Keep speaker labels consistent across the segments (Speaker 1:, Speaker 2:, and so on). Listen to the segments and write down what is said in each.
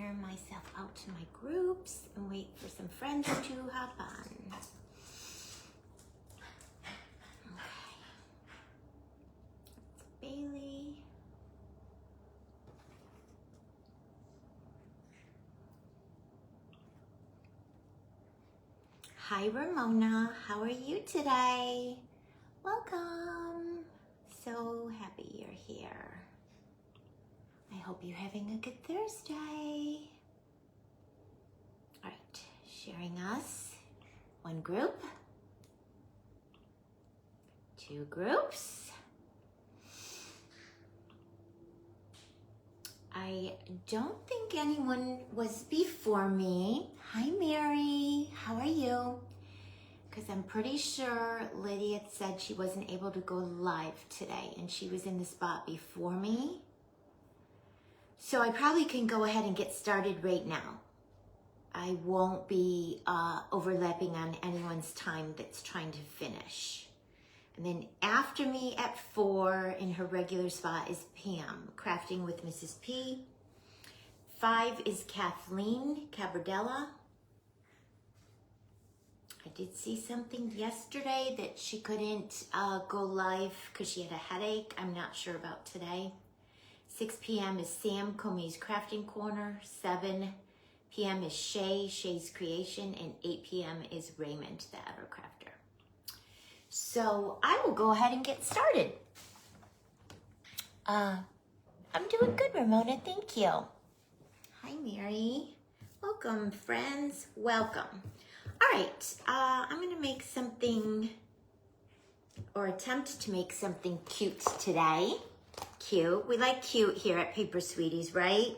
Speaker 1: share myself out to my groups and wait for some friends to hop on. Okay. Bailey. Hi, Ramona. How are you today? Welcome. So happy you're here. I hope you're having a good Thursday. All right, sharing us. One group. Two groups. I don't think anyone was before me. Hi, Mary. How are you? Because I'm pretty sure Lydia said she wasn't able to go live today and she was in the spot before me. So I probably can go ahead and get started right now. I won't be overlapping on anyone's time that's trying to finish. And then after me at 4 in her regular spot is Pam, Crafting with Mrs. P. 5 is Kathleen Cabardella. I did see something yesterday that she couldn't go live because she had a headache. I'm not sure about today. 6 p.m. is Sam Comey's Crafting Corner. 7 p.m. is Shay's Creation. And 8 p.m. is Raymond, the Ever Crafter. So I will go ahead and get started. I'm doing good, Ramona. Thank you. Hi, Mary. Welcome, friends. Welcome. All right, I'm gonna make something, or attempt to make something cute today. Cute. We like cute here at Paper Sweeties, right?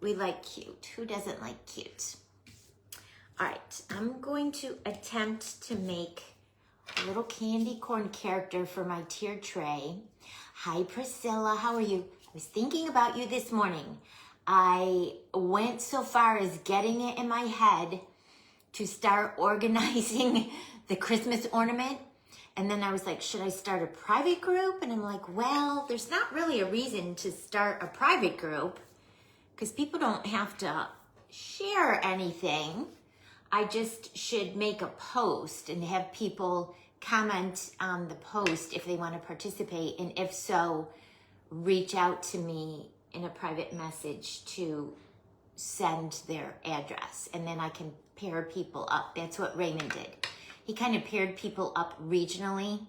Speaker 1: We like cute. Who doesn't like cute? All right, I'm going to attempt to make a little candy corn character for my tiered tray. Hi, Priscilla. How are you? I was thinking about you this morning. I went so far as getting it in my head to start organizing the Christmas ornament. And then I was like, should I start a private group? And I'm like, well, there's not really a reason to start a private group because people don't have to share anything. I just should make a post and have people comment on the post if they want to participate. And if so, reach out to me in a private message to send their address. And then I can pair people up. That's what Raymond did. He kind of paired people up regionally.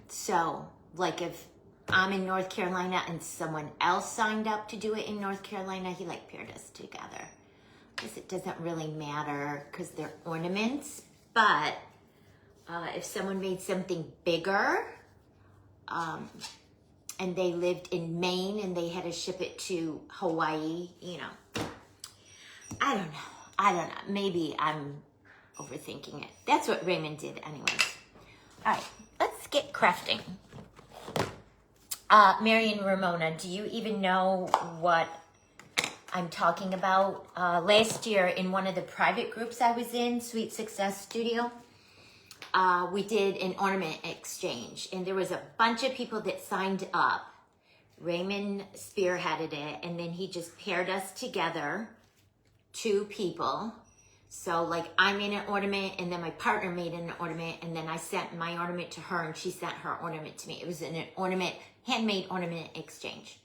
Speaker 1: So like if I'm in North Carolina and someone else signed up to do it in North Carolina, he like paired us together. I guess it doesn't really matter because they're ornaments, but if someone made something bigger, and they lived in Maine and they had to ship it to Hawaii, you know. I don't know. Maybe I'm overthinking it. That's what Raymond did anyways. All right, let's get crafting. Mary and Ramona, do you even know what I'm talking about? Last year in one of the private groups I was in, Sweet Success Studio, we did an ornament exchange and there was a bunch of people that signed up. Raymond spearheaded it and then he just paired us together, 2 people. So like I made an ornament and then my partner made an ornament and then I sent my ornament to her and she sent her ornament to me. It was an ornament, handmade ornament exchange.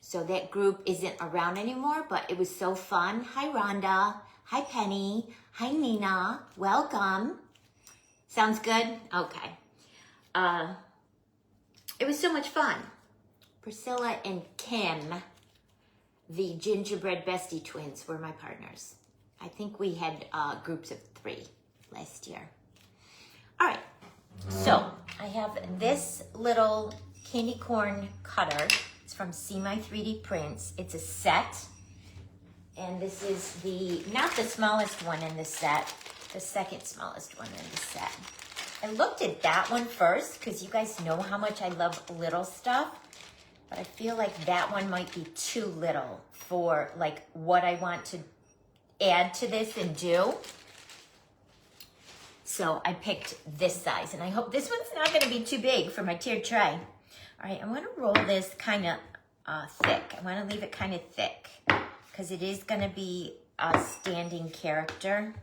Speaker 1: So that group isn't around anymore, but it was so fun. Hi, Rhonda. Hi, Penny. Hi, Nina. Welcome. Sounds good? Okay. It was so much fun. Priscilla and Kim, the gingerbread bestie twins, were my partners. I think we had groups of 3 last year. All right, so I have this little candy corn cutter. It's from See My 3D Prints. It's a set, and this is not the smallest one in the set, the second smallest one in the set. I looked at that one first because you guys know how much I love little stuff, but I feel like that one might be too little for like what I want to add to this and do. So I picked this size, and I hope this one's not going to be too big for my tiered tray. All right, I'm going to roll this kind of thick. I want to leave it kind of thick because it is going to be a standing character.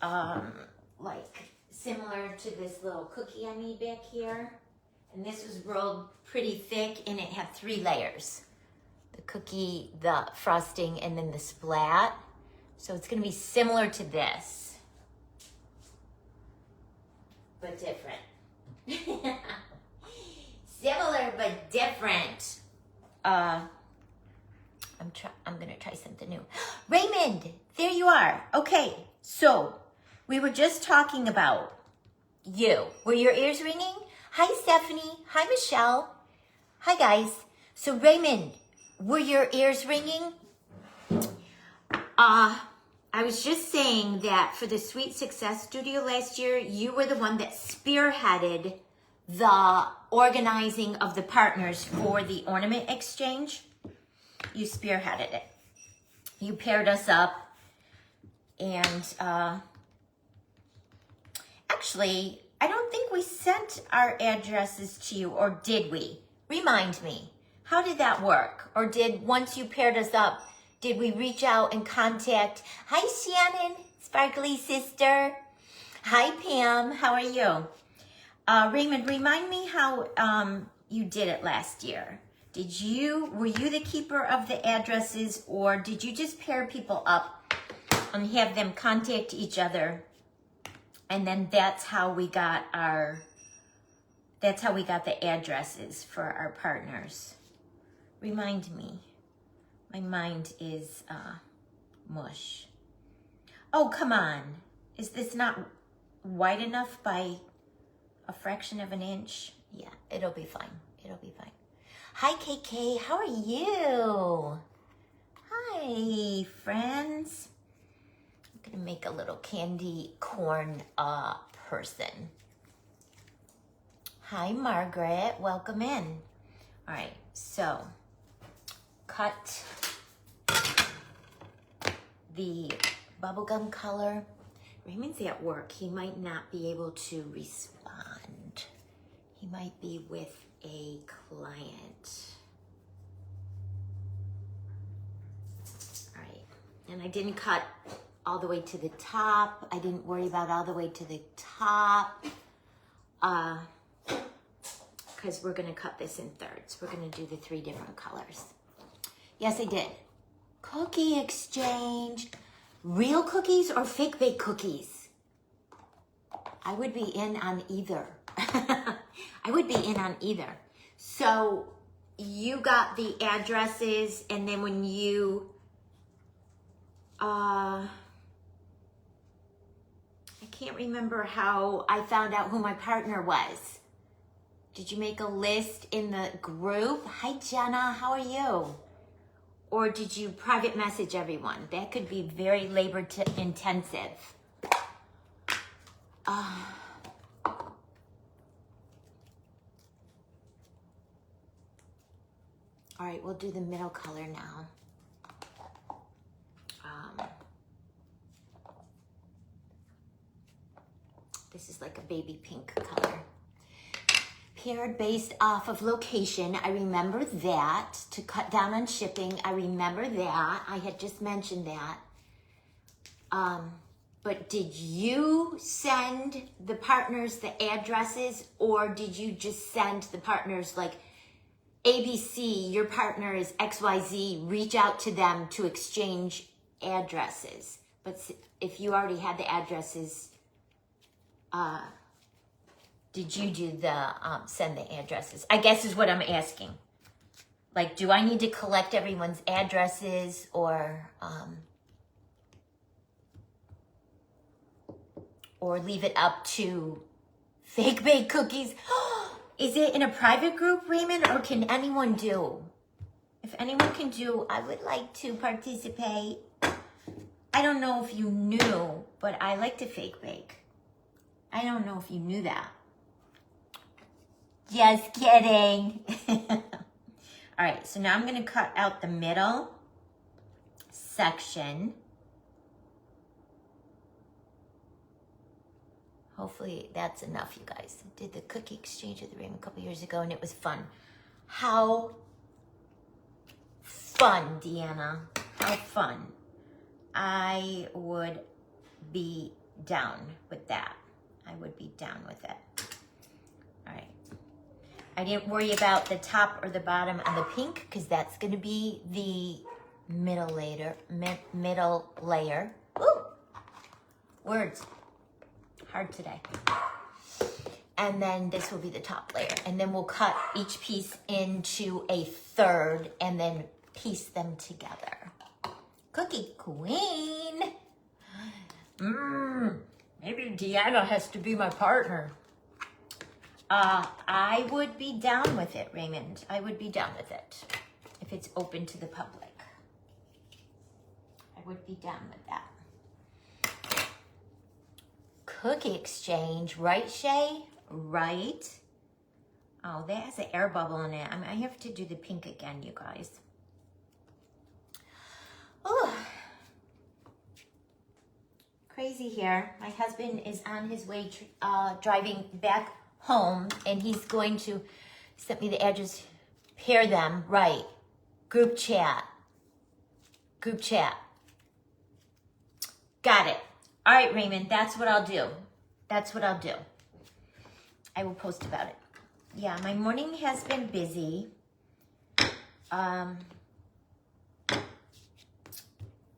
Speaker 1: Like similar to this little cookie I made back here. And this was rolled pretty thick and it had 3 layers. The cookie, the frosting, and then the splat. So it's going to be similar to this, but different. Similar but different. I'm gonna try something new. Raymond, there you are. Okay, so we were just talking about you. Were your ears ringing? Hi, Stephanie. Hi, Michelle. Hi, guys. So Raymond, were your ears ringing? I was just saying that for the Sweet Success Studio last year, you were the one that spearheaded the organizing of the partners for the ornament exchange. You spearheaded it. You paired us up, and actually, I don't think we sent our addresses to you, or did we? Remind me, how did that work? Or did, once you paired us up, did we reach out and contact? Hi, Shannon, sparkly sister. Hi, Pam, how are you? Raymond, remind me how you did it last year. Were you the keeper of the addresses, or did you just pair people up and have them contact each other? And then that's how we got the addresses for our partners. Remind me. My mind is mush. Oh, come on. Is this not wide enough by a fraction of an inch? Yeah, it'll be fine. It'll be fine. Hi, KK. How are you? Hi, friends. I'm going to make a little candy corn person. Hi, Margaret. Welcome in. All right, so cut the bubblegum color. Raymond's at work. He might not be able to respond. He might be with a client. All right, and I didn't cut all the way to the top. I didn't worry about all the way to the top because we're gonna cut this in thirds. We're gonna do the 3 different colors. Yes, I did. Cookie exchange. Real cookies or fake baked cookies? I would be in on either. I would be in on either. So you got the addresses, and then when you, I can't remember how I found out who my partner was. Did you make a list in the group? Hi, Jenna, how are you? Or did you private message everyone? That could be very labor intensive. All right, we'll do the middle color now. This is like a baby pink color. Paired based off of location. I remember that. To cut down on shipping. I remember that. I had just mentioned that. But did you send the partners the addresses, or did you just send the partners like ABC, your partner is XYZ, reach out to them to exchange addresses? But if you already had the addresses, did you do the send the addresses? I guess is what I'm asking. Like, do I need to collect everyone's addresses, or leave it up to fake baked cookies? Is it in a private group, Raymond, or can anyone do? If anyone can do, I would like to participate. I don't know if you knew, but I like to fake bake. I don't know if you knew that. Just kidding. All right, so now I'm going to cut out the middle section. Hopefully that's enough, you guys. I did the cookie exchange with the Raymond a couple years ago, and it was fun. How fun, Deanna. How fun. I would be down with that. I would be down with it. All right. I didn't worry about the top or the bottom on the pink because that's going to be the middle layer. Ooh, words. Hard today. And then this will be the top layer. And then we'll cut each piece into a third and then piece them together. Cookie Queen. Maybe Deanna has to be my partner. I would be down with it, Raymond. I would be down with it if it's open to the public. I would be down with that. Cookie exchange, right, Shay? Right. Oh, that has an air bubble in it. I have to do the pink again, you guys. Oh, crazy here. My husband is on his way driving back home, and he's going to send me the address. Pair them, right? Group chat. Group chat. Got it. All right, Raymond. That's what I'll do. That's what I'll do. I will post about it. Yeah, my morning has been busy.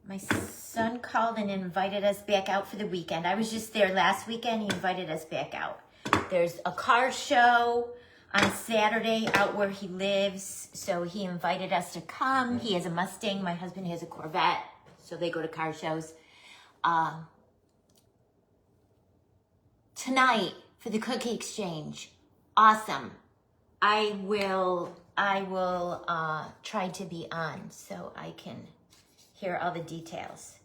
Speaker 1: My son called and invited us back out for the weekend. I was just there last weekend. He invited us back out. There's a car show on Saturday out where he lives. So he invited us to come. He has a Mustang. My husband has a Corvette. So they go to car shows. Tonight for the cookie exchange. Awesome. I will try to be on so I can hear all the details.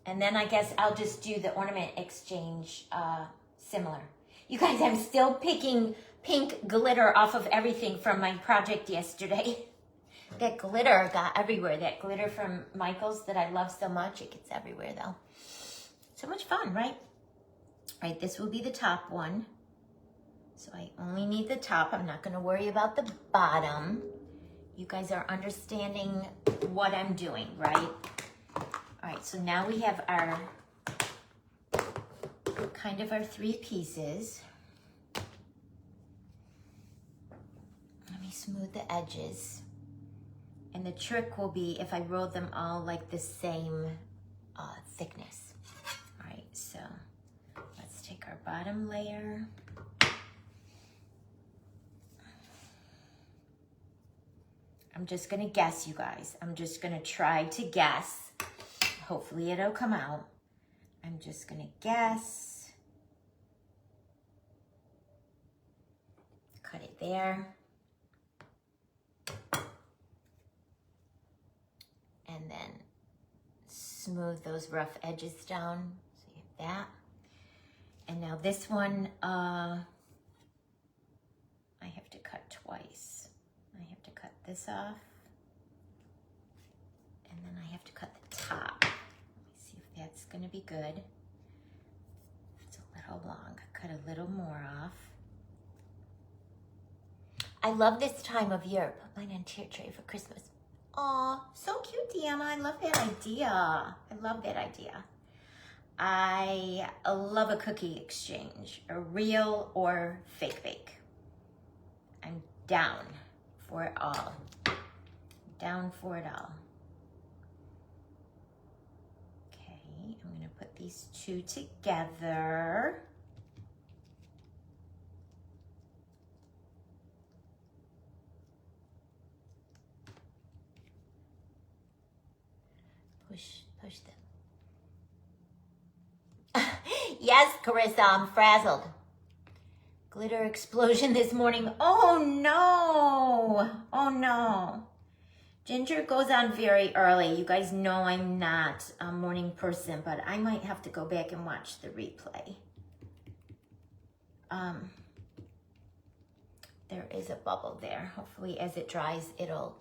Speaker 1: And then I guess I'll just do the ornament exchange similar. You guys, I'm still picking pink glitter off of everything from my project yesterday. That glitter got everywhere. That glitter from Michael's that I love so much. It gets everywhere though. So much fun, right? All right, this will be the top one. So I only need the top. I'm not gonna worry about the bottom. You guys are understanding what I'm doing, right? All right, so now we have our, kind of our three pieces. Let me smooth the edges. And the trick will be if I roll them all like the same thickness. All right, so let's take our bottom layer. I'm just gonna guess, you guys. I'm just gonna try to guess. Hopefully it'll come out. I'm just gonna guess. Cut it there. And then smooth those rough edges down. So you have that. And now this one, I have to cut twice. I have to cut this off. And then I have to cut the top. Let me see if that's gonna be good. It's a little long. Cut a little more off. I love this time of year. Put mine on tier tray for Christmas. Aw, so cute, Deanna. I love that idea. I love that idea. I love a cookie exchange, a real or fake bake. I'm down for it all. Down for it all. Okay, I'm gonna put these two together. Push them. Yes, Carissa, I'm frazzled. Glitter explosion this morning. Oh no. Oh no. Ginger goes on very early. You guys know I'm not a morning person, but I might have to go back and watch the replay. There is a bubble there. Hopefully as it dries, it'll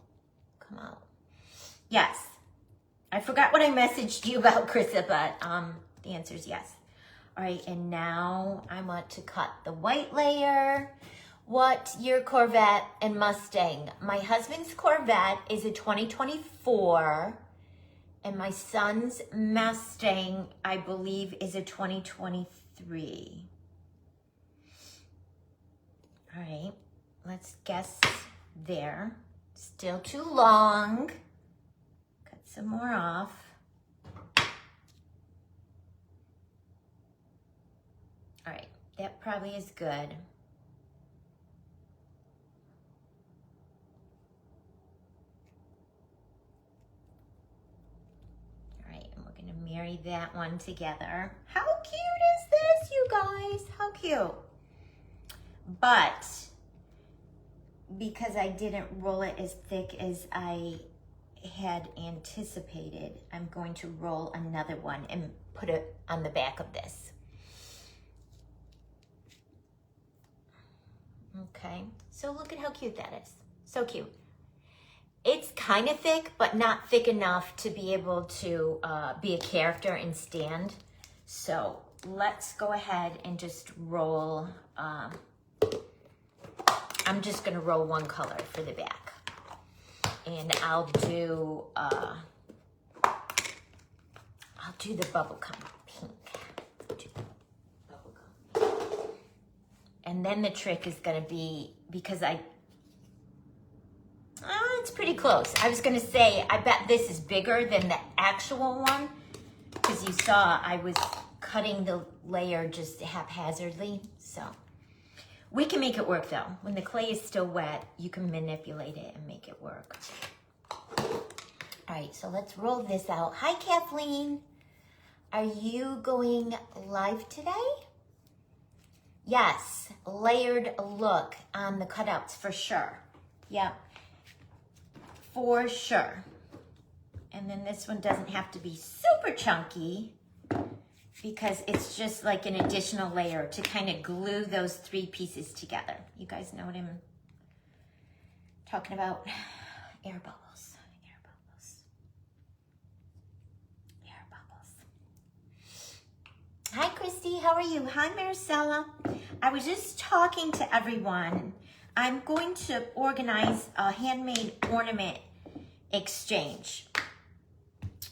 Speaker 1: come out. Yes. I forgot what I messaged you about, Carissa, but the answer is yes. All right, and now I want to cut the white layer. what your Corvette and Mustang. My husband's Corvette is a 2024, and my son's Mustang, I believe, is a 2023. All right, let's guess there. Still too long. Cut some more off. All right, that probably is good. All right, and we're gonna marry that one together. How cute is this, you guys? How cute. But because I didn't roll it as thick as I had anticipated, I'm going to roll another one and put it on the back of this. Okay, so look at how cute that is. So cute. It's kind of thick, but not thick enough to be able to be a character and stand. So let's go ahead and just roll. I'm just gonna roll one color for the back. And I'll do the bubblegum pink. And then the trick is gonna be, because it's pretty close. I was gonna say, I bet this is bigger than the actual one, because you saw I was cutting the layer just haphazardly, so. We can make it work though. When the clay is still wet, you can manipulate it and make it work. All right, so let's roll this out. Hi, Kathleen. Are you going live today? Yes, layered look on the cutouts for sure. Yeah, for sure. And then this one doesn't have to be super chunky, because it's just like an additional layer to kind of glue those three pieces together. You guys know what I'm talking about? Air bubbles, air bubbles, air bubbles. Hi, Christy, how are you? Hi, Maricela. I was just talking to everyone. I'm going to organize a handmade ornament exchange.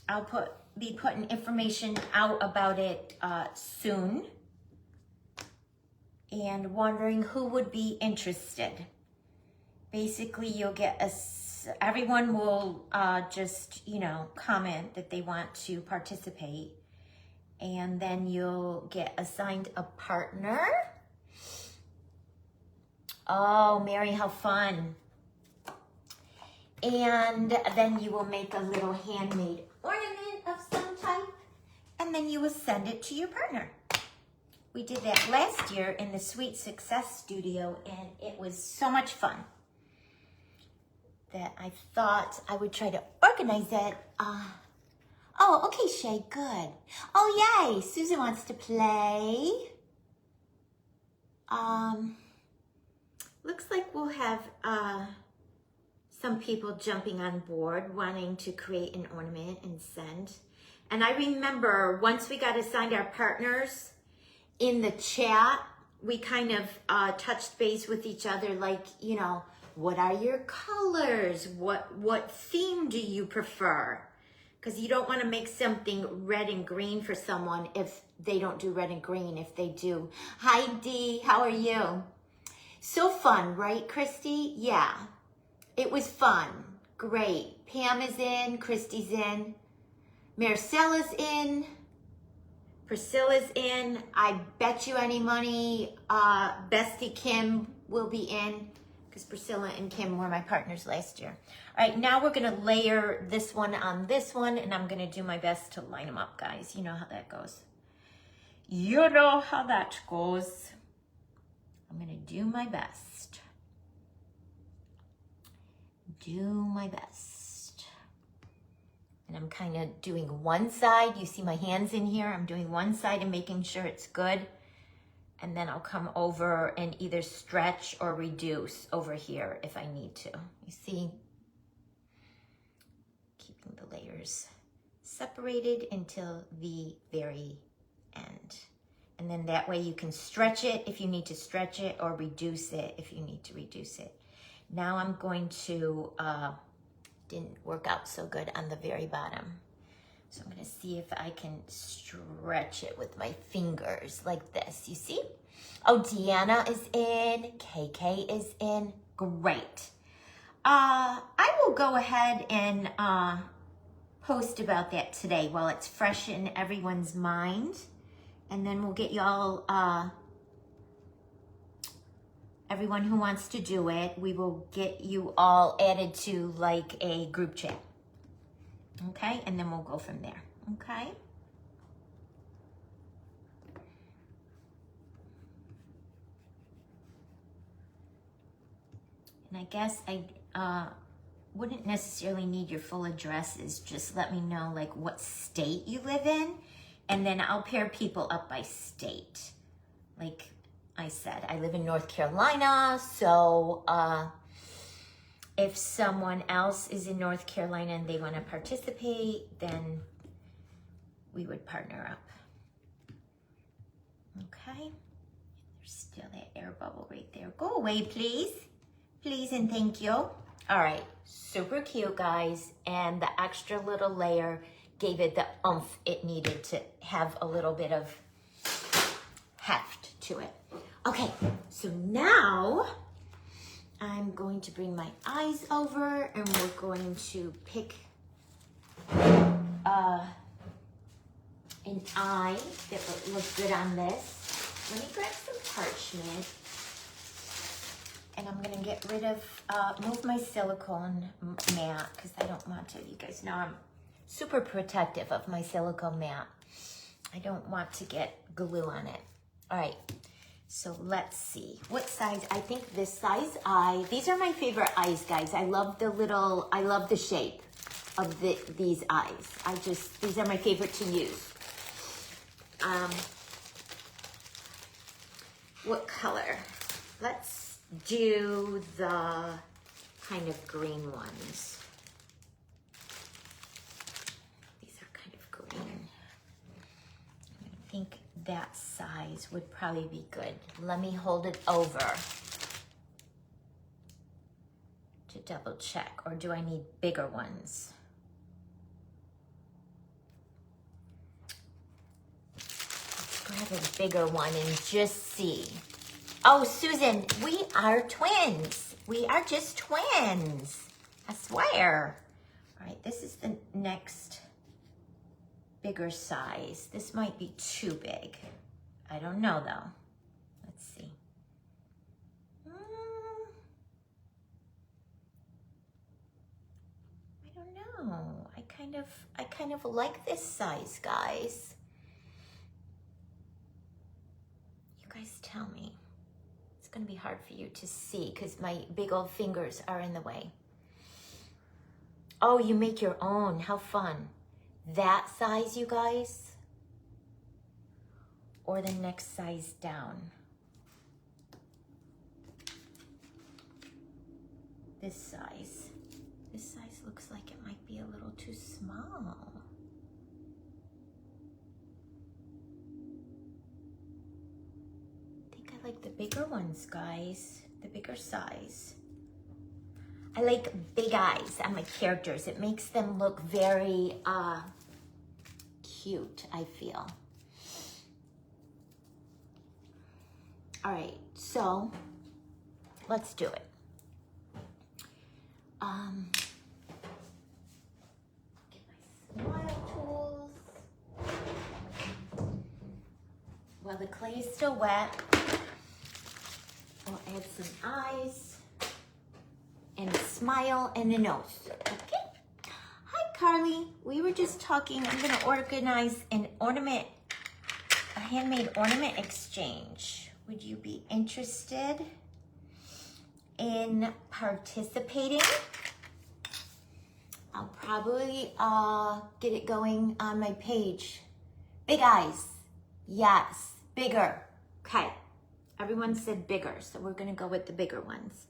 Speaker 1: I'll be putting information out about it soon, and wondering who would be interested. Basically, you'll get everyone will just, comment that they want to participate, and then you'll get assigned a partner. Oh, Mary, how fun. And then you will make a little handmade ornament of some type, and then you will send it to your partner. We did that last year in the Sweet Success Studio, and it was so much fun that I thought I would try to organize it. Oh, okay, Shay, good. Oh, yay, Susan wants to play. Looks like we'll have some people jumping on board, wanting to create an ornament and send. And I remember once we got assigned our partners, in the chat, we kind of touched base with each other, like, what are your colors? What theme do you prefer? Because you don't want to make something red and green for someone if they don't do red and green. If they do. Hi, Dee, how are you? So fun, right, Christy? Yeah. It was fun. Great. Pam is in. Christy's in. Maricela's in. Priscilla's in. I bet you any money Bestie Kim will be in, because Priscilla and Kim were my partners last year. All right, now we're going to layer this one on this one, and I'm going to do my best to line them up, guys. You know how that goes. You know how that goes. I'm going to do my best. Do my best. And I'm kind of doing one side. You see my hands in here. I'm doing one side and making sure it's good. And then I'll come over and either stretch or reduce over here if I need to. You see? Keeping the layers separated until the very end. And then that way you can stretch it if you need to stretch it, or reduce it if you need to reduce it. Now I'm going to, didn't work out so good on the very bottom. So I'm gonna see if I can stretch it with my fingers like this, you see? Oh, Deanna is in, KK is in, great. I will go ahead and post about that today while it's fresh in everyone's mind. And then we'll get y'all, everyone who wants to do it, we will get you all added to like a group chat. Okay, and then we'll go from there, okay? And I guess I wouldn't necessarily need your full addresses. Just let me know like what state you live in, and then I'll pair people up by state. Like I said, I live in North Carolina, so if someone else is in North Carolina and they want to participate, then we would partner up. Okay? There's still that air bubble right there. Go away, please. Please and thank you. All right, super cute, guys. And the extra little layer gave it the oomph it needed to have a little bit of heft to it. Okay, so now I'm going to bring my eyes over and we're going to pick an eye that would look good on this. Let me grab some parchment. And I'm gonna get rid of, move my silicone mat because I don't want to. You guys know I'm super protective of my silicone mat. I don't want to get glue on it. All right, so let's see. What size? I think this size eye. These are my favorite eyes, guys. I love the shape of these eyes. These are my favorite to use. What color? Let's do the kind of green ones. These are kind of green. I think that size would probably be good. Let me hold it over to double check, or do I need bigger ones? Let's grab a bigger one and just see. Oh, Susan, we are twins. We are just twins. I swear. All right, this is the next bigger size. This might be too big. I don't know though. Let's see. I don't know. I kind of like this size, guys. You guys tell me. It's gonna be hard for you to see because my big old fingers are in the way. Oh, you make your own, how fun. That size, you guys? Or the next size down? This size. This size looks like it might be a little too small. I like the bigger ones, guys. The bigger size. I like big eyes on my characters. It makes them look very cute, I feel. All right, so let's do it. Get my smile tools. While the clay is still wet, we'll add some eyes and a smile and a nose. Okay. Hi, Carly. We were just talking. I'm going to organize an ornament, a handmade ornament exchange. Would you be interested in participating? I'll probably get it going on my page. Big eyes. Yes. Bigger. Okay. Everyone said bigger, so we're gonna go with the bigger ones.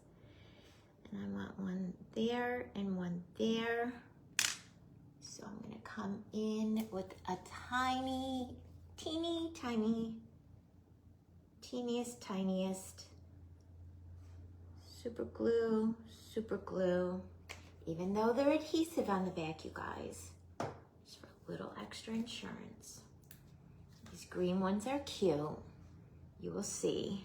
Speaker 1: And I want one there and one there. So I'm gonna come in with a teeny tiny teeniest, tiniest. Super glue, super glue. Even though they're adhesive on the back, you guys. Just for a little extra insurance. These green ones are cute. You will see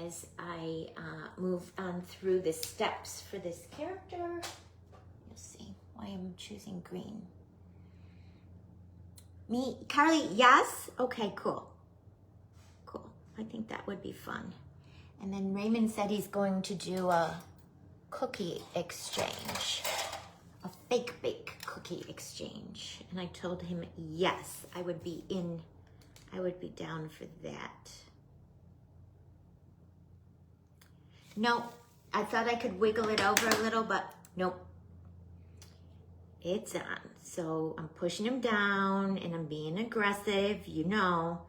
Speaker 1: as I move on through the steps for this character. You'll see why I'm choosing green. Me, Carly, yes? Okay, cool. Cool. I think that would be fun. And then Raymond said he's going to do a cookie exchange, a fake bake cookie exchange. And I told him, yes, I would be down for that. Nope, I thought I could wiggle it over a little, but nope. It's on. So I'm pushing him down and I'm being aggressive, you know.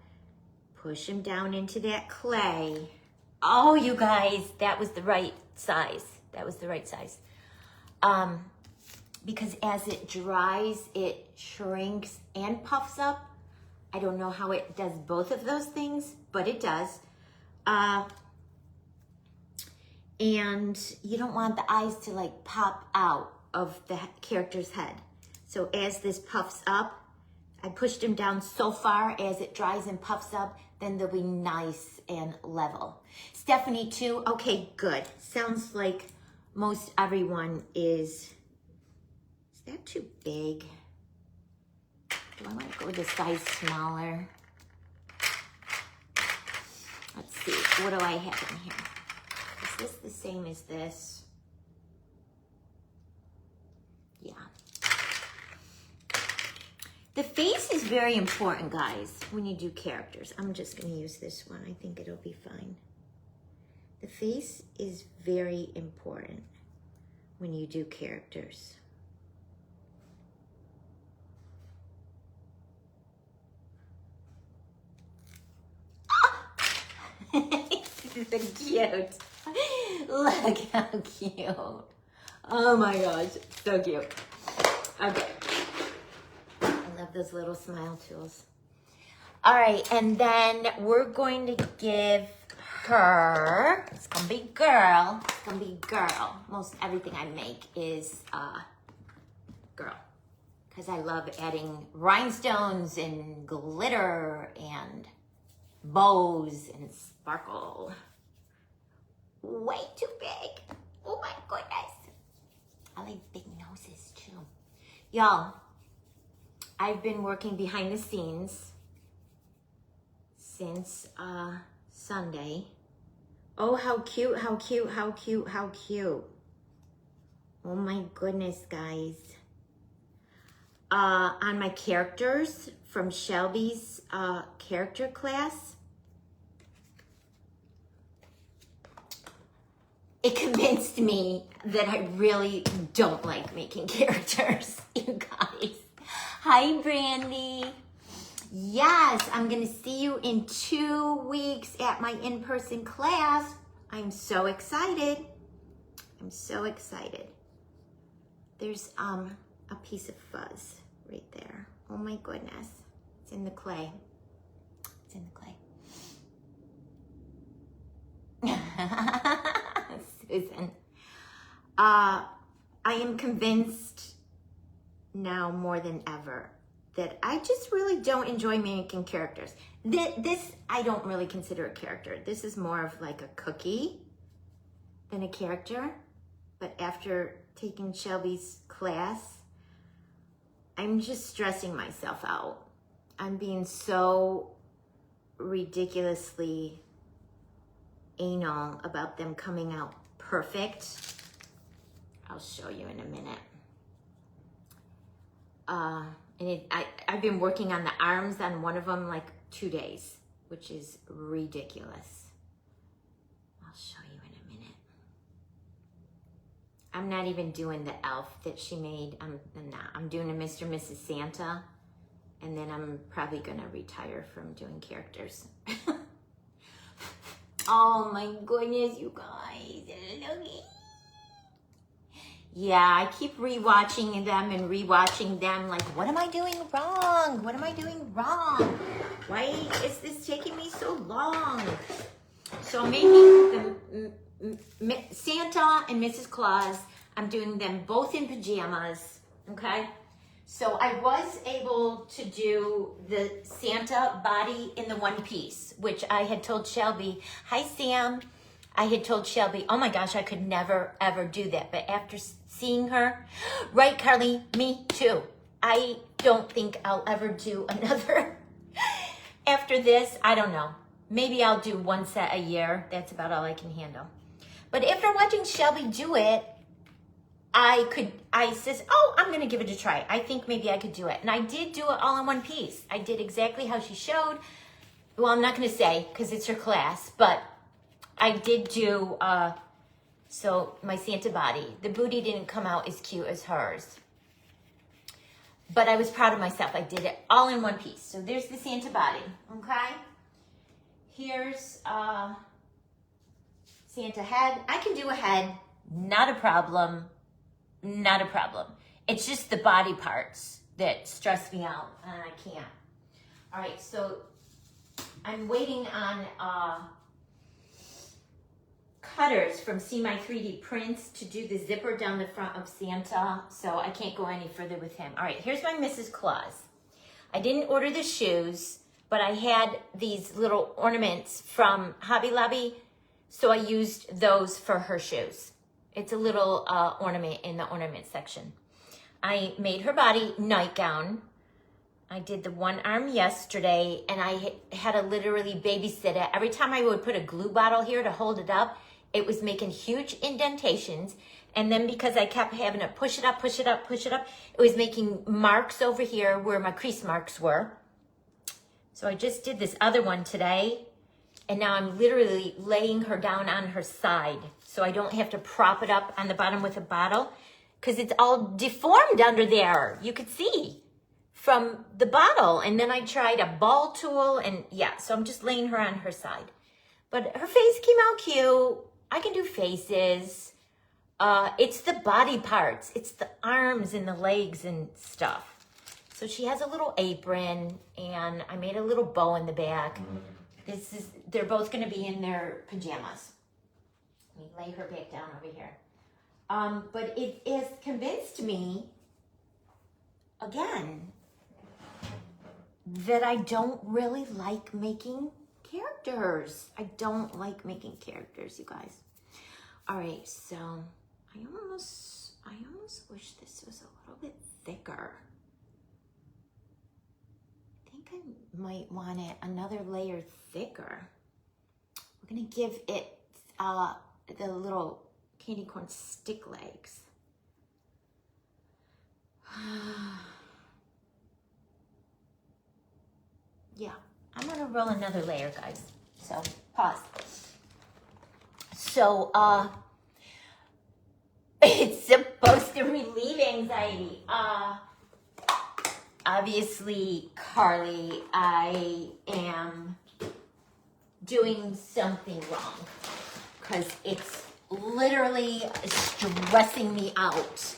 Speaker 1: Push him down into that clay. Oh, you guys, that was the right size. That was the right size. Because as it dries, it shrinks and puffs up. I don't know how it does both of those things, but it does. And you don't want the eyes to like pop out of the character's head. So as this puffs up, I pushed him down so far, as it dries and puffs up, then they'll be nice and level. Stephanie too, okay, good. Sounds like most everyone is that too big? Do I want to go with a size smaller? Let's see, what do I have in here? Is this the same as this? Yeah. The face is very important, guys, when you do characters. I'm just going to use this one. I think it'll be fine. The face is very important when you do characters. This is cute. Look how cute. Oh my gosh, so cute. Okay. I love those little smile tools. All right, and then we're going to give her, it's gonna be girl, it's gonna be girl. Most everything I make is girl. Because I love adding rhinestones and glitter and bows and sparkle. Way too big. Oh my goodness. I like big noses too. Y'all, I've been working behind the scenes since Sunday. Oh, how cute, how cute, how cute, how cute. Oh my goodness, guys. On my characters from Shelby's character class, it convinced me that I really don't like making characters, you guys. Hi, Brandy. Yes, I'm gonna see you in 2 weeks at my in-person class. I'm so excited. I'm so excited. There's a piece of fuzz right there. Oh my goodness. It's in the clay. It's in the clay. Susan. I am convinced now more than ever that I just really don't enjoy making characters. This I don't really consider a character. This is more of like a cookie than a character. But after taking Shelby's class, I'm just stressing myself out. I'm being so ridiculously anal about them coming out perfect. I'll show you in a minute. I've been working on the arms on one of them like 2 days, which is ridiculous. I'll show you in a minute. I'm not even doing the elf that she made. I'm doing a Mr. and Mrs. Santa, and then I'm probably gonna retire from doing characters. Oh my goodness, you guys, looky. Yeah, I keep rewatching them and rewatching them like, what am I doing wrong? What am I doing wrong? Why is this taking me so long? So I'm making the Santa and Mrs. Claus. I'm doing them both in pajamas, okay? So I was able to do the Santa body in the one piece, which I had told Shelby, hi Sam, I had told Shelby, oh my gosh, I could never ever do that. But after seeing her, right Carly, me too. I don't think I'll ever do another. After this, I don't know. Maybe I'll do one set a year. That's about all I can handle. But after watching Shelby do it, I says, oh, I'm going to give it a try. I think maybe I could do it. And I did do it all in one piece. I did exactly how she showed. Well, I'm not going to say because it's her class, but I did do, so my Santa body. The booty didn't come out as cute as hers. But I was proud of myself. I did it all in one piece. So there's the Santa body, okay? Here's Santa head. I can do a head, not a problem. Not a problem. It's just the body parts that stress me out and I can't. All right, so I'm waiting on cutters from See My 3D Prints to do the zipper down the front of Santa, so I can't go any further with him. All right, here's my Mrs. Claus. I didn't order the shoes, but I had these little ornaments from Hobby Lobby, so I used those for her shoes. It's a little ornament in the ornament section. I made her body nightgown. I did the one arm yesterday, and I had to literally babysit it. Every time I would put a glue bottle here to hold it up, it was making huge indentations. And then because I kept having to push it up, push it up, push it up, it was making marks over here where my crease marks were. So I just did this other one today. And now I'm literally laying her down on her side so I don't have to prop it up on the bottom with a bottle because it's all deformed under there. You could see from the bottle. And then I tried a ball tool and yeah, so I'm just laying her on her side. But her face came out cute. I can do faces. It's the body parts. It's the arms and the legs and stuff. So she has a little apron and I made a little bow in the back. They're both going to be in their pajamas. Let me lay her back down over here. But it has convinced me, again, that I don't really like making characters. I don't like making characters, you guys. All right, so I almost wish this was a little bit thicker. I might want it another layer thicker. We're gonna give it the little candy corn stick legs. Yeah, I'm gonna roll another layer, guys. So pause. So it's supposed to relieve anxiety. Obviously, Carly, I am doing something wrong because it's literally stressing me out.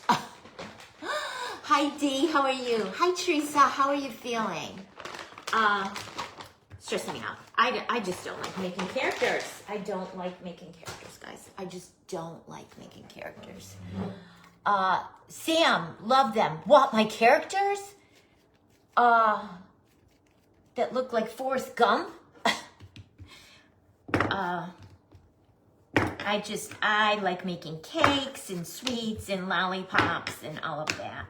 Speaker 1: Hi, Dee, how are you? Hi, Teresa, how are you feeling? Stressing me out. I just don't like making characters. I don't like making characters, guys. I just don't like making characters. Sam, love them. What, my characters? That look like Forrest Gump. I like making cakes and sweets and lollipops and all of that.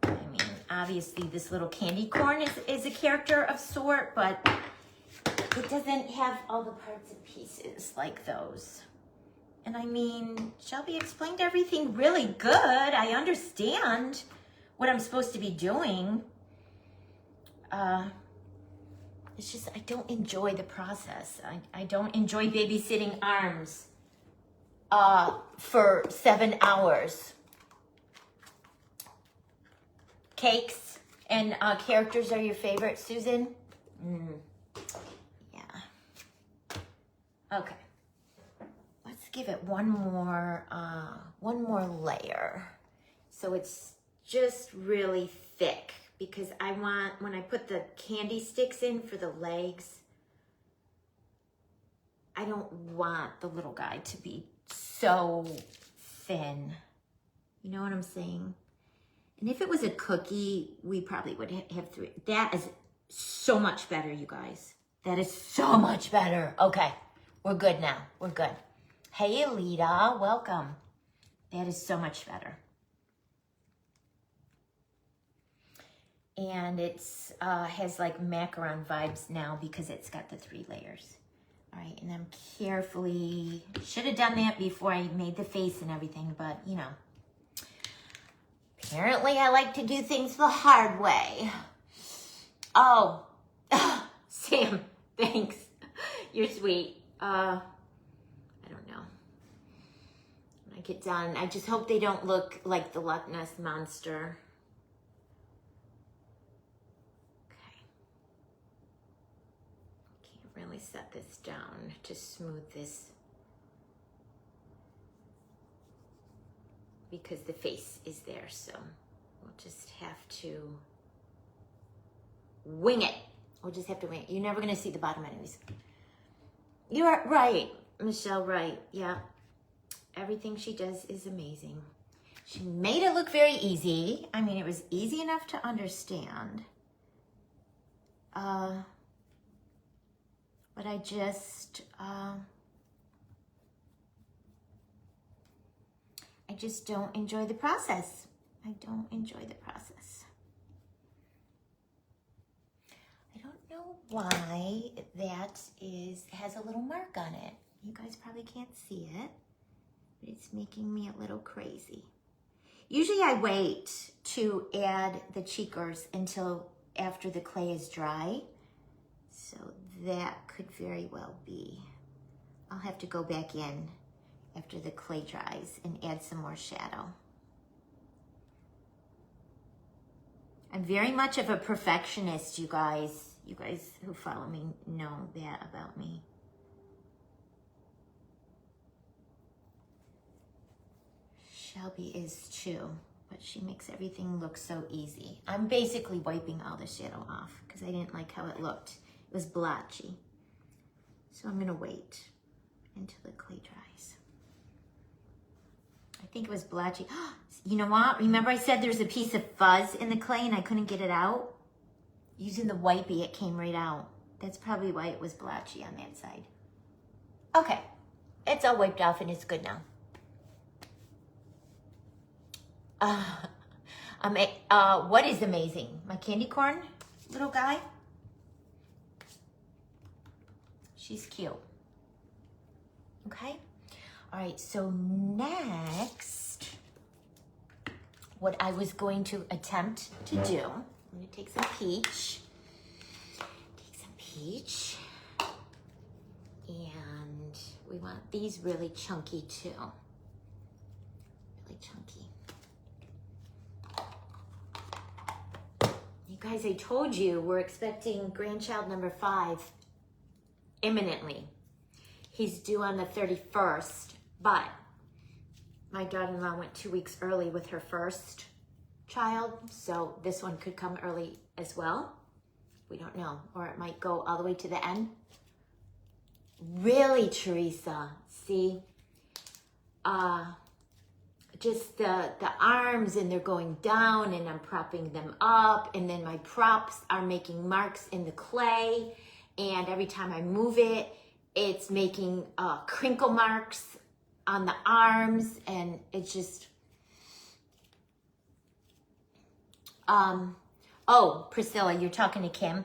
Speaker 1: I mean, obviously this little candy corn is a character of sort, but it doesn't have all the parts and pieces like those. And I mean, Shelby explained everything really good. I understand what I'm supposed to be doing. It's just, I don't enjoy the process. I don't enjoy babysitting arms for 7 hours. Cakes and characters are your favorite, Susan? Yeah. Okay. Let's give it one more layer. So it's just really thick because I want, when I put the candy sticks in for the legs, I don't want the little guy to be so thin. You know what I'm saying? And if it was a cookie, we probably would have 3. That is so much better, you guys. That is so much better. Okay, we're good now. We're good. Hey, Alita, welcome. That is so much better. And it's has like macaron vibes now because it's got the 3 layers. All right, and I'm carefully, should have done that before I made the face and everything, but you know. Apparently I like to do things the hard way. Oh, Sam, thanks. You're sweet. I don't know. When I get done, I just hope they don't look like the Loch Ness Monster. Really set this down to smooth this because the face is there, so we'll just have to wing it. We'll just have to wing it. You're never going to see the bottom anyways. You're right, Michelle, right. Yeah, everything she does is amazing. She made it look very easy. I mean, it was easy enough to understand. But I just don't enjoy the process. I don't enjoy the process. I don't know why that has a little mark on it. You guys probably can't see it, but it's making me a little crazy. Usually I wait to add the cheekers until after the clay is dry. So that could very well be. I'll have to go back in after the clay dries and add some more shadow. I'm very much of a perfectionist, you guys. You guys who follow me know that about me. Shelby is too, but she makes everything look so easy. I'm basically wiping all the shadow off because I didn't like how it looked. It was blotchy. So I'm gonna wait until the clay dries. I think it was blotchy. You know what? Remember I said there's a piece of fuzz in the clay and I couldn't get it out? Using the wipey, it came right out. That's probably why it was blotchy on that side. Okay, it's all wiped off and it's good now. What is amazing? My candy corn little guy? She's cute. Okay? All right, so next, what I was going to attempt to do, I'm gonna take some peach. And we want these really chunky too. Really chunky. You guys, I told you we're expecting grandchild number 5 imminently. He's due on the 31st, but my daughter-in-law went 2 weeks early with her first child, so this one could come early as well. We don't know, or it might go all the way to the end. Really, Teresa, see? Just the arms, and they're going down, and I'm propping them up, and then my props are making marks in the clay, and every time I move it, it's making crinkle marks on the arms, and it's just, oh, Priscilla, you're talking to Kim?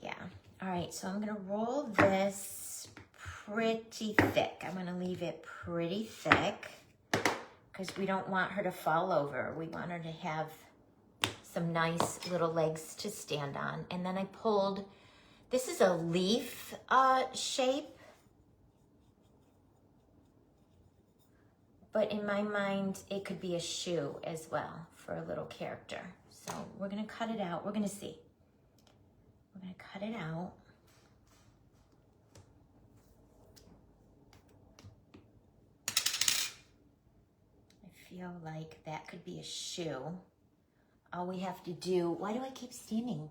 Speaker 1: Yeah. All right, so I'm gonna roll this pretty thick. I'm gonna leave it pretty thick because we don't want her to fall over. We want her to have some nice little legs to stand on. And then I pulled, this is a leaf shape, but in my mind, it could be a shoe as well for a little character. So we're gonna cut it out. We're gonna see. We're gonna cut it out. I feel like that could be a shoe. all we have to do, why do I keep standing?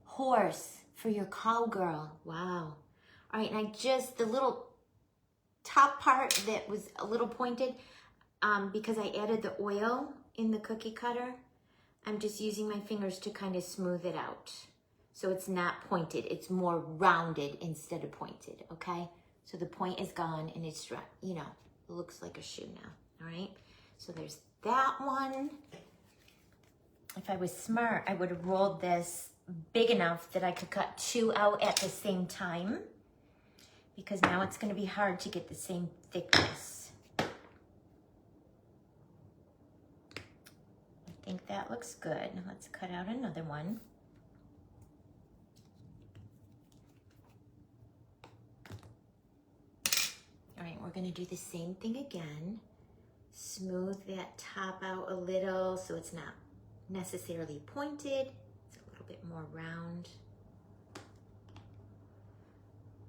Speaker 1: Horse for your cowgirl. Wow. All right, and I just, the little top part that was a little pointed, because I added the oil in the cookie cutter, I'm just using my fingers to kind of smooth it out. So it's not pointed, it's more rounded instead of pointed, okay? So the point is gone and it's, you know, it looks like a shoe now, all right? So there's that one. If I was smart, I would have rolled this big enough that I could cut 2 out at the same time, because now it's going to be hard to get the same thickness. I think that looks good. Now let's cut out another one. All right, we're going to do the same thing again. Smooth that top out a little so it's not necessarily pointed. A bit more round.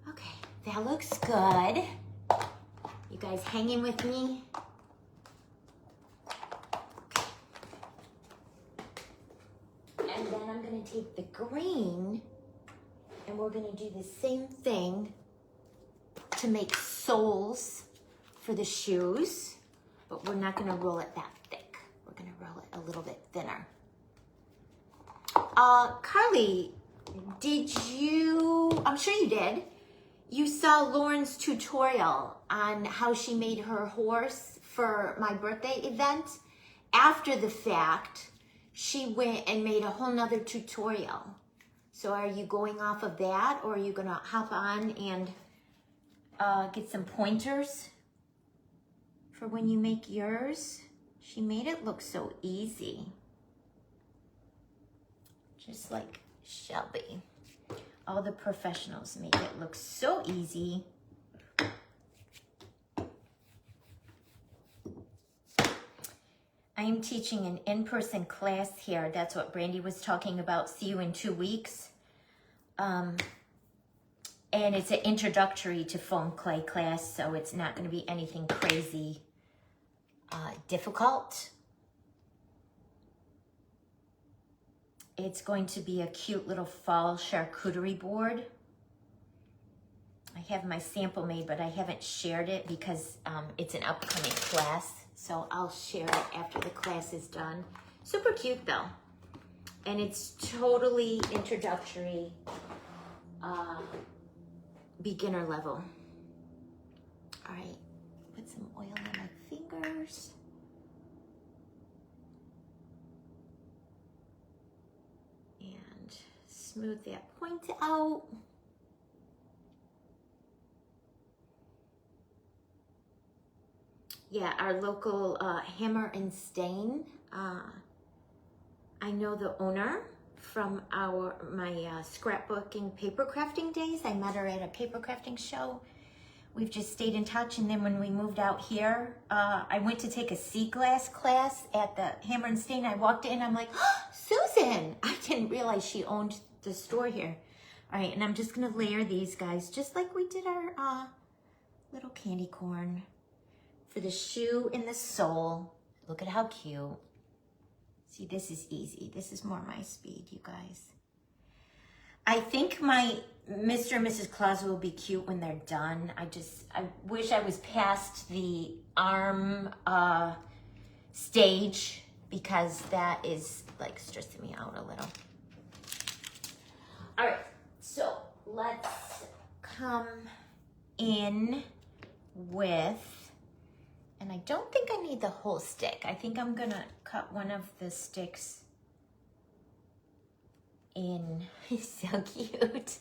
Speaker 1: Okay, that looks good. You guys hanging with me? Okay. And then I'm gonna take the green and we're gonna do the same thing to make soles for the shoes, but we're not gonna roll it that thick. We're gonna roll it a little bit thinner. Carly, did you, I'm sure you did, you saw Lauren's tutorial on how she made her horse for my birthday event. After the fact, she went and made a whole nother tutorial. So are you going off of that, or are you gonna hop on and get some pointers for when you make yours? She made it look so easy. Just like Shelby. All the professionals make it look so easy. I am teaching an in-person class here. That's what Brandy was talking about. See you in 2 weeks. And it's an introductory to foam clay class, so it's not going to be anything crazy difficult. It's going to be a cute little fall charcuterie board. I have my sample made, but I haven't shared it because it's an upcoming class. So I'll share it after the class is done. Super cute though. And it's totally introductory, beginner level. All right, put some oil on my fingers. Smooth that point out. Yeah, our local Hammer and Stain. I know the owner from my scrapbooking paper crafting days. I met her at a paper crafting show. We've just stayed in touch, and then when we moved out here, I went to take a sea glass class at the Hammer and Stain. I walked in, I'm like, oh, Susan! I didn't realize she owned the store here. All right, and I'm just gonna layer these guys just like we did our little candy corn for the shoe and the sole. Look at how cute. See, this is easy. This is more my speed, you guys. I think my Mr. and Mrs. Claus will be cute when they're done. I wish I was past the arm stage, because that is like stressing me out a little. All right, so let's come in with, and I don't think I need the whole stick. I think I'm gonna cut one of the sticks in. He's so cute.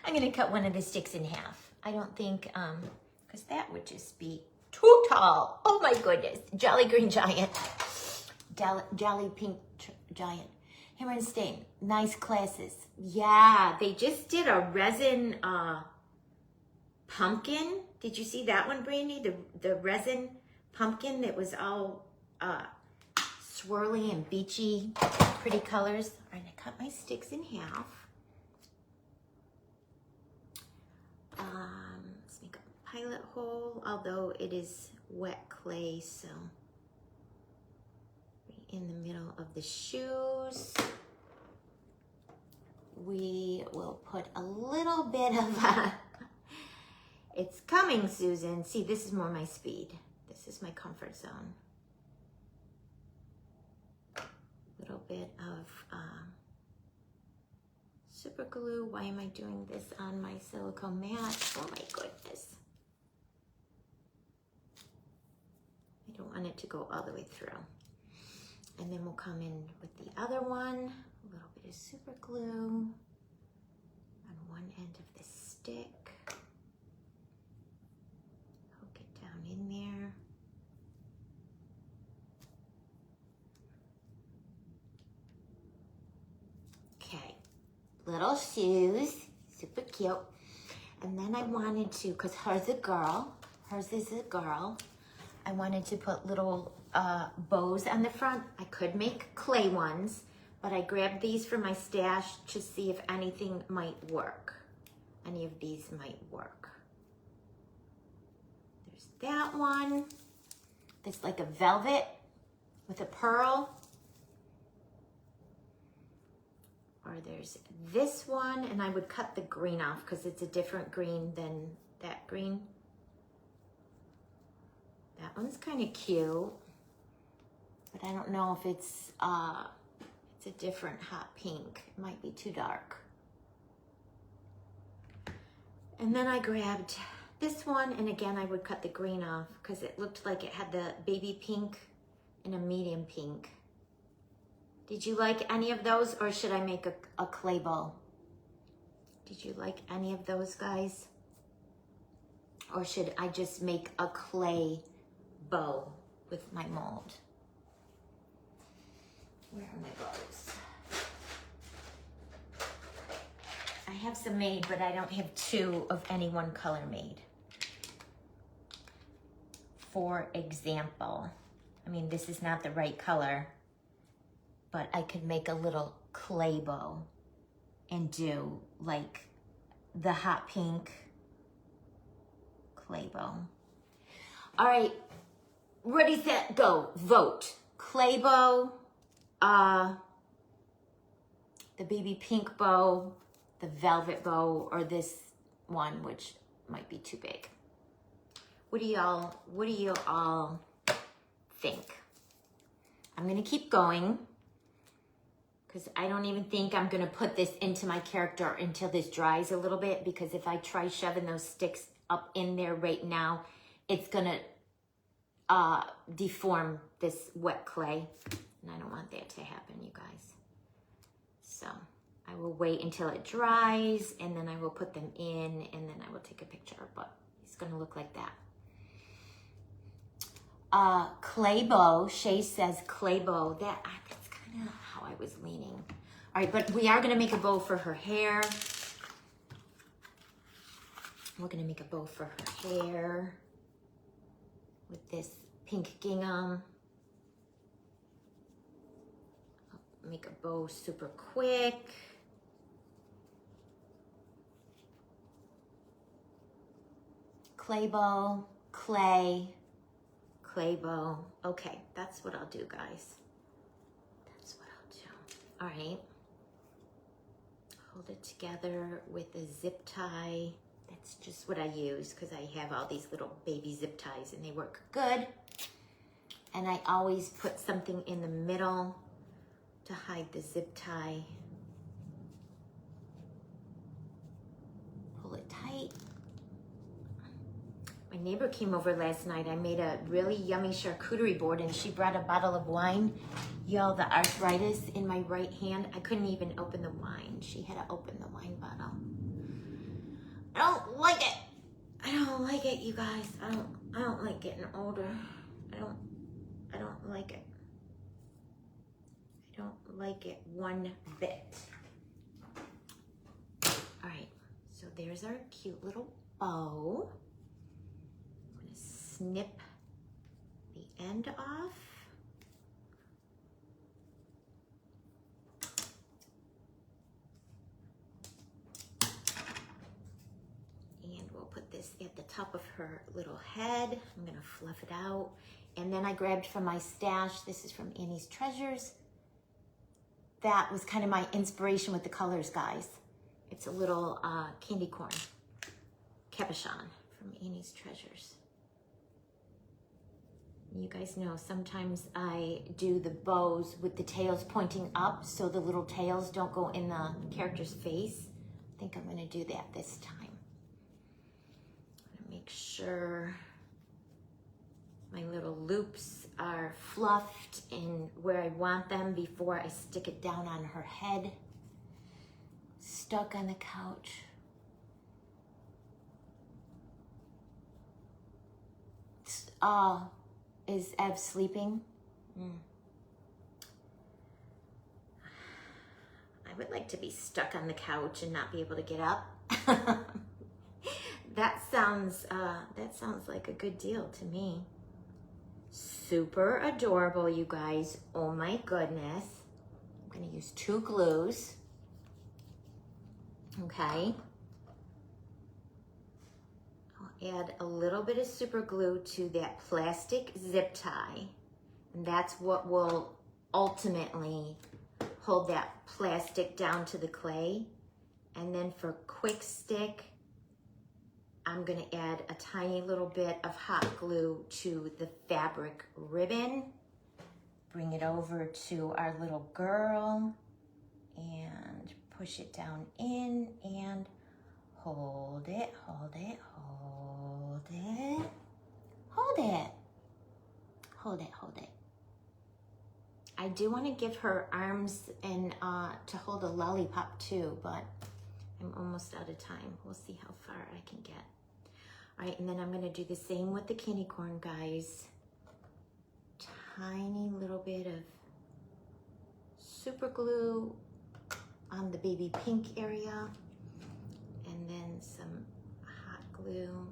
Speaker 1: I'm gonna cut one of the sticks in half. I don't think, because that would just be too tall. Oh my goodness. Jolly Green Giant. Jolly Pink Giant. Hammer and Stain. Nice classes. Yeah, they just did a resin pumpkin. Did you see that one, Brandy? The resin pumpkin that was all swirly and beachy, pretty colors. All right, I cut my sticks in half. Let's make a pilot hole, although it is wet clay, so in the middle of the shoes. We will put a little bit of it's coming, Susan. See, this is more my speed. This is my comfort zone. A little bit of super glue. Why am I doing this on my silicone mat? Oh my goodness. I don't want it to go all the way through. And then we'll come in with the other one. A little bit of super glue on one end of the stick. Hook it down in there. Okay, little shoes, super cute. And then I wanted to, because hers is a girl, I wanted to put little bows on the front. I could make clay ones, but I grabbed these from my stash to see if anything might work. Any of these might work. There's that one. It's like a velvet with a pearl. Or there's this one, and I would cut the green off because it's a different green than that green. That one's kind of cute, but I don't know if it's a different hot pink. It might be too dark. And then I grabbed this one, and again, I would cut the green off because it looked like it had the baby pink and a medium pink. Did you like any of those, or should I make a clay bow? Did you like any of those, guys? Or should I just make a clay bow with my mold? Where are my bows? I have some made, but I don't have two of any one color made. For example, I mean, this is not the right color, but I could make a little clay bow and do like the hot pink clay bow. All right, ready, set, go, vote. Clay bow, the baby pink bow, the velvet bow, or this one, which might be too big. What do you all think? I'm gonna keep going because I don't even think I'm gonna put this into my character until this dries a little bit, because if I try shoving those sticks up in there right now, it's gonna deform this wet clay, and I don't want that to happen, you guys. So I will wait until it dries, and then I will put them in, and then I will take a picture, but it's gonna look like that. Clay bow, Shay says clay bow. That's kind of how I was leaning. All right, but we are gonna make a bow for her hair. We're gonna make a bow for her hair with this pink gingham. I'll make a bow super quick. Clay bow, clay bow. Okay, that's what I'll do, guys. That's what I'll do. All right. Hold it together with a zip tie. That's just what I use because I have all these little baby zip ties and they work good. And I always put something in the middle to hide the zip tie. Pull it tight. My neighbor came over last night. I made a really yummy charcuterie board and she brought a bottle of wine. Y'all, the arthritis in my right hand, I couldn't even open the wine. She had to open the wine bottle. I don't like it. I don't like it, you guys. I don't like getting older. I don't like it. I don't like it one bit. All right, so there's our cute little bow. Snip the end off. And we'll put this at the top of her little head. I'm gonna fluff it out. And then I grabbed from my stash, this is from Annie's Treasures. That was kind of my inspiration with the colors, guys. It's a little candy corn cabochon from Annie's Treasures. You guys know sometimes I do the bows with the tails pointing up so the little tails don't go in the character's face. I think I'm gonna do that this time. I'm gonna make sure my little loops are fluffed in where I want them before I stick it down on her head. Stuck on the couch. Is Ev sleeping? I would like to be stuck on the couch and not be able to get up. That sounds like a good deal to me. Super adorable, you guys. Oh my goodness. I'm gonna use 2 glues. Okay. I'll add a little bit of super glue to that plastic zip tie. And that's what will ultimately hold that plastic down to the clay. And then for quick stick, I'm gonna add a tiny little bit of hot glue to the fabric ribbon. Bring it over to our little girl and push it down in and hold it, hold it, hold it, hold it, hold it, hold it. I do want to give her arms and to hold a lollipop too, but I'm almost out of time. We'll see how far I can get. All right, and then I'm gonna do the same with the candy corn, guys. Tiny little bit of super glue on the baby pink area, and then some hot glue.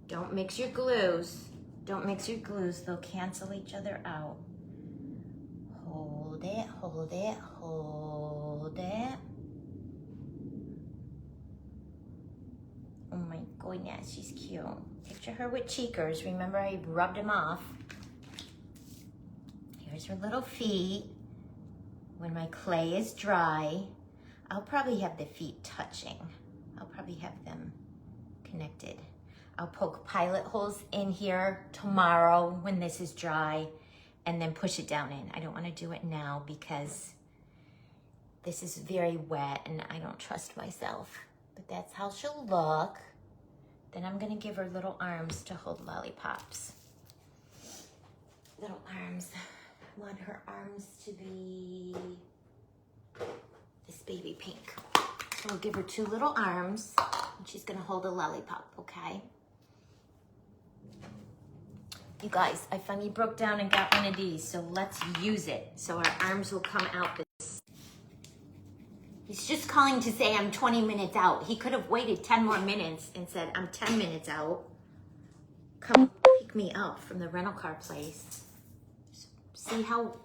Speaker 1: Don't mix your glues. Don't mix your glues, they'll cancel each other out. Hold it, hold it, hold it. Oh my goodness, she's cute. Picture her with cheekers. Remember I rubbed them off. Here's her little feet. When my clay is dry, I'll probably have the feet touching. I'll probably have them connected. I'll poke pilot holes in here tomorrow when this is dry and then push it down in. I don't want to do it now because this is very wet and I don't trust myself. But that's how she'll look. Then I'm gonna give her little arms to hold lollipops. Little arms. I want her arms to be this baby pink. So we'll give her 2 little arms and she's gonna hold a lollipop, okay? You guys, I finally broke down and got one of these, so let's use it. So our arms will come out. He's just calling to say I'm 20 minutes out. He could have waited 10 more minutes and said, I'm 10 minutes out. Come pick me up from the rental car place. See how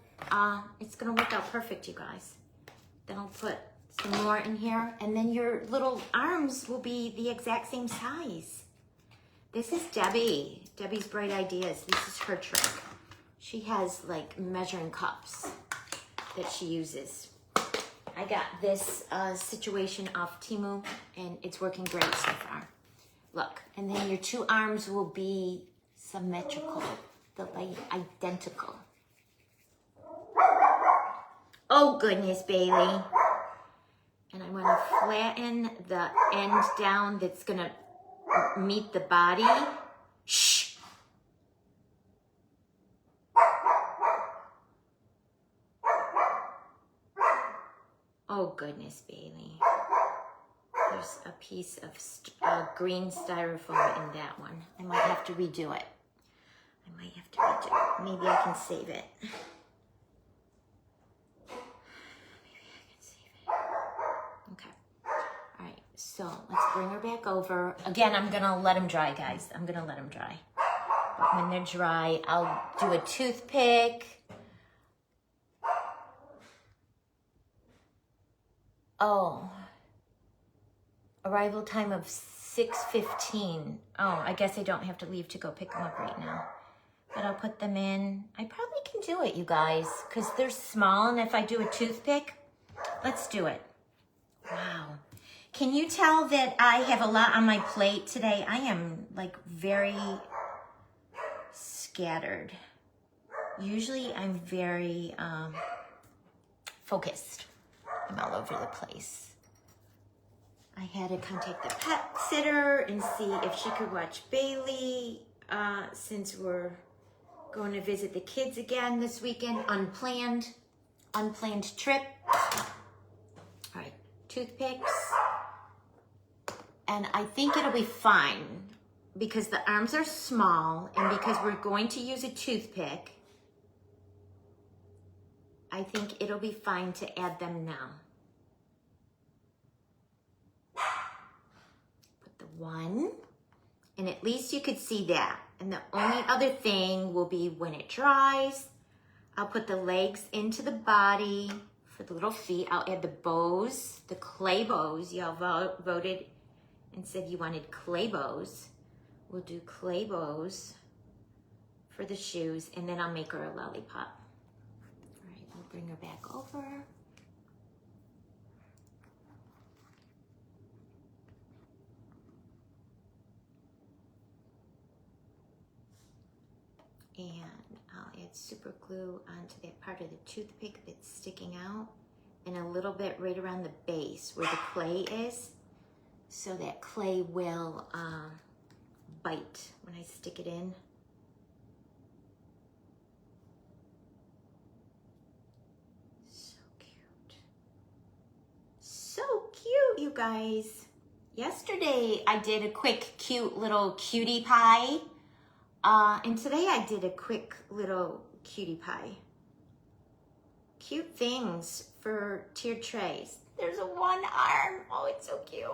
Speaker 1: it's gonna work out perfect, you guys. Then I'll put some more in here and then your little arms will be the exact same size. This is Debbie. Debbie's Bright Ideas. This is her trick. She has like measuring cups that she uses. I got this situation off Temu and it's working great so far. Look, and then your 2 arms will be symmetrical, identical. Oh goodness, Bailey. And I want to flatten the end down that's gonna meet the body. Shh. Oh goodness, Bailey. There's a piece of green styrofoam in that one. I might have to redo it. Maybe I can save it. Okay. All right, so let's bring her back over. Again, I'm gonna let them dry, guys. I'm gonna let them dry. But when they're dry, I'll do a toothpick. Oh, arrival time of 6:15. Oh, I guess I don't have to leave to go pick them up right now. but I'll put them in. I probably can do it, you guys, because they're small, and if I do a toothpick, let's do it. Wow. Can you tell that I have a lot on my plate today? I am like very scattered. Usually I'm very focused. I'm all over the place. I had to contact the pet sitter and see if she could watch Bailey since we're going to visit the kids again this weekend. Unplanned trip. All right, toothpicks. And I think it'll be fine because the arms are small and because we're going to use a toothpick. I think it'll be fine to add them now. Put the one, and at least you could see that. And the only other thing will be when it dries, I'll put the legs into the body for the little feet. I'll add the bows, the clay bows. Y'all voted and said you wanted clay bows. We'll do clay bows for the shoes, and then I'll make her a lollipop. All right, we'll bring her back over. And I'll add super glue onto that part of the toothpick that's sticking out, and a little bit right around the base where the clay is, so that clay will bite when I stick it in. So cute. So cute, you guys. Yesterday I did a quick, cute little cutie pie. And today I did a quick little cutie pie. Cute things for tiered trays. There's a one arm. Oh, it's so cute.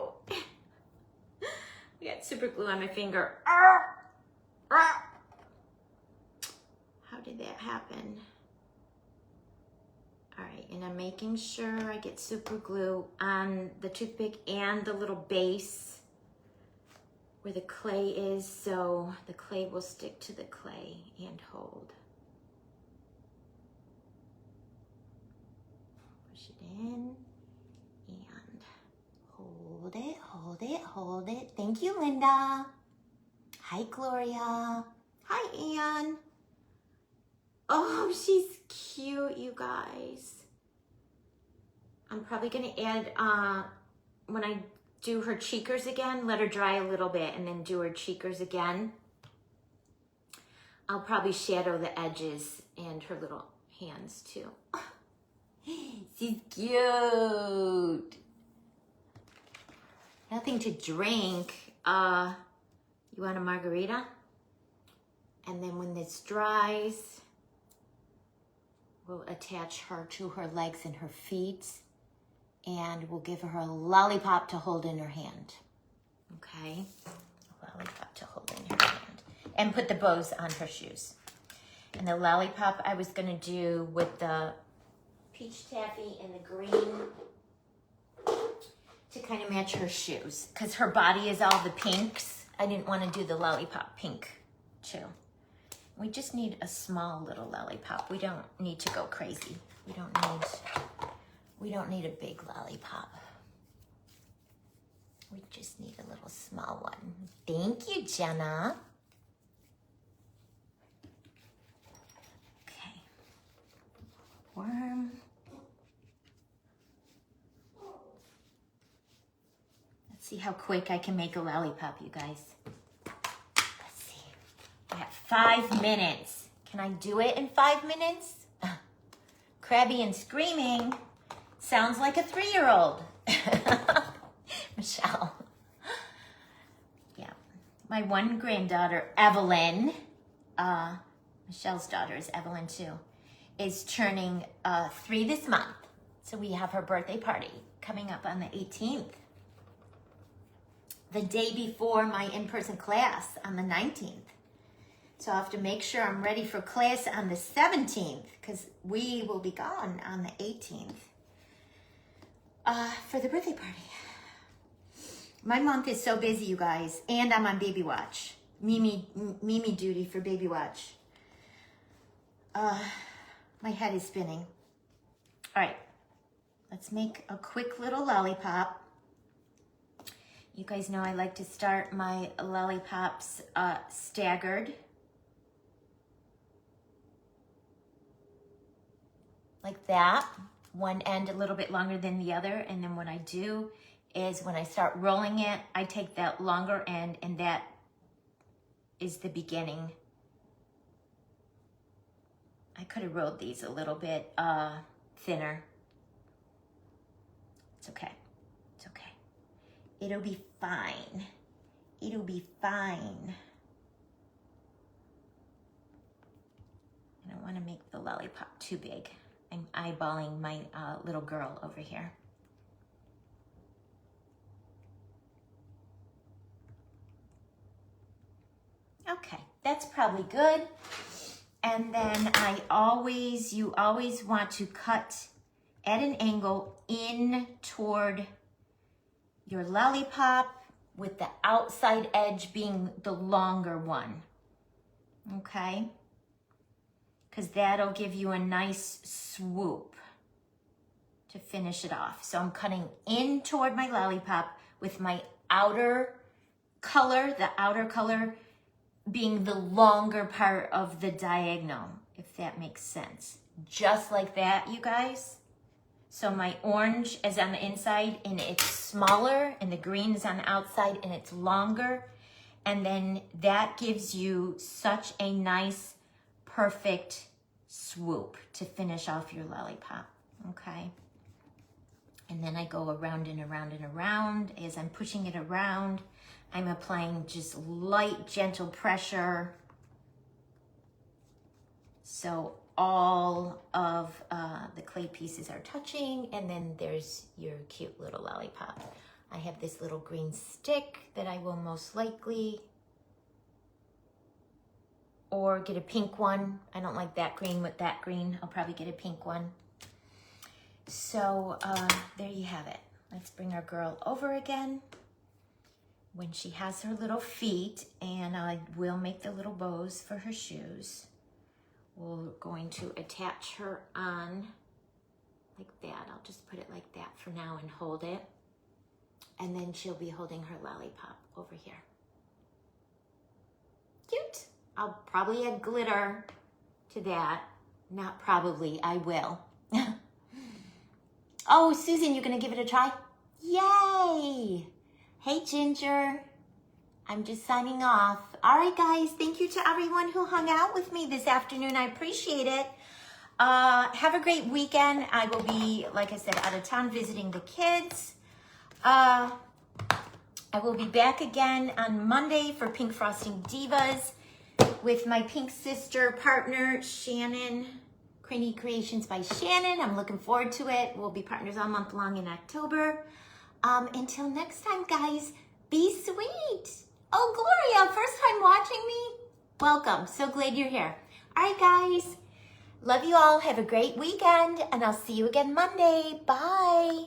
Speaker 1: I got super glue on my finger. How did that happen? All right, and I'm making sure I get super glue on the toothpick and the little base where the clay is, so the clay will stick to the clay and hold. Push it in and hold it, hold it, hold it. Thank you, Linda. Hi, Gloria. Hi, Ann. Oh, she's cute, you guys. I'm probably gonna add, when I do her cheekers again, let her dry a little bit and then do her cheekers again. I'll probably shadow the edges and her little hands too. She's cute. Nothing to drink. You want a margarita? And then when this dries, we'll attach her to her legs and her feet, and we'll give her a lollipop to hold in her hand. Okay? A lollipop to hold in her hand. And put the bows on her shoes. And the lollipop I was gonna do with the peach taffy and the green to kind of match her shoes, because her body is all the pinks. I didn't want to do the lollipop pink too. We just need a small little lollipop. We don't need to go crazy. We don't need a big lollipop. We just need a little small one. Thank you, Jenna. Okay. Worm. Let's see how quick I can make a lollipop, you guys. Let's see. I got 5 minutes. Can I do it in 5 minutes? Crabby and screaming. Sounds like a 3-year-old. Michelle. Yeah. My one granddaughter, Evelyn, Michelle's daughter is Evelyn too, is turning 3 this month. So we have her birthday party coming up on the 18th. The day before my in-person class on the 19th. So I'll have to make sure I'm ready for class on the 17th, because we will be gone on the 18th for the birthday party. My month is so busy, you guys, and I'm on baby watch. Mimi duty for baby watch. My head is spinning. All right, let's make a quick little lollipop. You guys know I like to start my lollipops staggered. Like that. One end a little bit longer than the other. And then what I do is when I start rolling it, I take that longer end and that is the beginning. I could have rolled these a little bit thinner. It's okay. It's okay. It'll be fine. It'll be fine. I don't want to make the lollipop too big. I'm eyeballing my little girl over here. Okay, that's probably good. And then you always want to cut at an angle in toward your lollipop with the outside edge being the longer one, okay? Because that'll give you a nice swoop to finish it off. So I'm cutting in toward my lollipop with my outer color, the outer color being the longer part of the diagonal, if that makes sense. Just like that, you guys. So my orange is on the inside and it's smaller, and the green is on the outside and it's longer. And then that gives you such a nice, perfect swoop to finish off your lollipop, okay? And then I go around and around and around. As I'm pushing it around, I'm applying just light, gentle pressure. So all of the clay pieces are touching, and then there's your cute little lollipop. I have this little green stick that I will most likely, or get a pink one. I don't like that green with that green. I'll probably get a pink one. So there you have it. Let's bring our girl over again. When she has her little feet, and I will make the little bows for her shoes. We're going to attach her on like that. I'll just put it like that for now and hold it. And then she'll be holding her lollipop over here. Cute. I'll probably add glitter to that. Not probably, I will. Oh, Susan, you're gonna give it a try? Yay! Hey, Ginger. I'm just signing off. All right, guys. Thank you to everyone who hung out with me this afternoon. I appreciate it. Have a great weekend. I will be, like I said, out of town visiting the kids. I will be back again on Monday for Pink Frosting Divas with my pink sister partner, Shannon. Cranny Creations by Shannon. I'm looking forward to it. We'll be partners all month long in October. Until next time, guys, be sweet. Oh, Gloria, first time watching me? Welcome. So glad you're here. All right, guys. Love you all. Have a great weekend, and I'll see you again Monday. Bye.